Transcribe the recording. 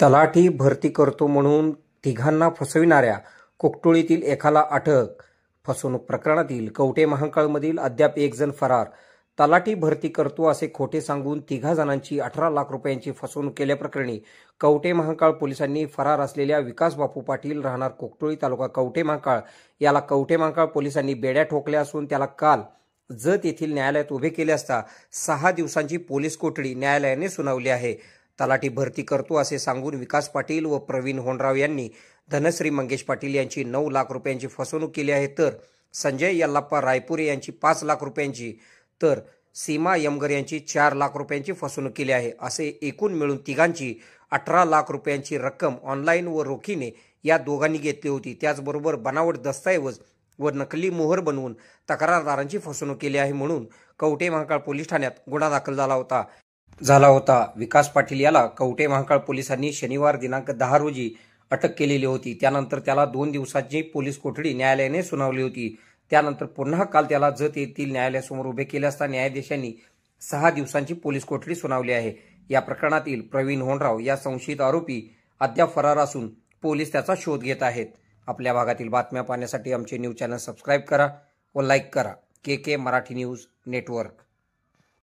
तलाठी भरती करतो म्हणून तिघांना फसविणाऱ्या कोकटोळीतील एकाला अटक. फसवणूक प्रकरणातील कवठे महांकाळमधील अद्याप एक जण फरार. तलाठी भरती करतो असे खोटे सांगून तिघा जणांची 18 लाख रुपयांची फसवणूक केल्याप्रकरणी कवठे महांकाळ पोलिसांनी फरार असलेल्या विकास बापू पाटील राहणार कोकटोळी तालुका कवठे महांकाळ याला कवठे महांकाळ पोलिसांनी बेड्या ठोकल्या असून त्याला काल जत येथील न्यायालयात उभे केले असता 6 दिवसांची पोलीस कोठडी न्यायालयाने सुनावली आहे. तलाठी भरती करतो असे सांगून विकास पाटील व प्रवीण होंडराव यांनी धनश्री मंगेश पाटील यांची 9 लाख रुपयांची फसवणूक केली आहे, तर संजय यल्लाप्पा रायपुरे यांची 5 लाख रुपयांची तर सीमा यमगर यांची 4 लाख रुपयांची फसवणूक केली आहे. असे एकूण मिळून तिघांची 18 लाख रुपयांची रक्कम ऑनलाईन व रोखीने या दोघांनी घेतली होती. त्याचबरोबर बनावट दस्तऐवज व नकली मोहर बनवून तक्रारदारांची फसवणूक केली आहे म्हणून कवठे महांकाळ पोलीस ठाण्यात गुन्हा दाखल झाला होता. विकास पाटील याला कवठे महांकाळ पोलिसांनी शनिवार दिनांक 10 रोजी अटक केलेली होती. त्यानंतर त्याला 2 दिवसांची पोलीस कोठडी न्यायालयाने सुनावली होती. त्यानंतर पुन्हा काल त्याला जत येथील न्यायालयासमोर उभे केले असता न्यायाधीशांनी 6 दिवसांची पोलीस कोठडी सुनावली आहे. या प्रकरणातील प्रवीण होंडराव या संशयित आरोपी अद्याप फरार असून पोलीस त्याचा शोध घेत आहेत. आपल्या भागातील बातम्या पाहण्यासाठी आमचे न्यूज चॅनल सबस्क्राईब करा व लाईक करा. के मराठी न्यूज नेटवर्क.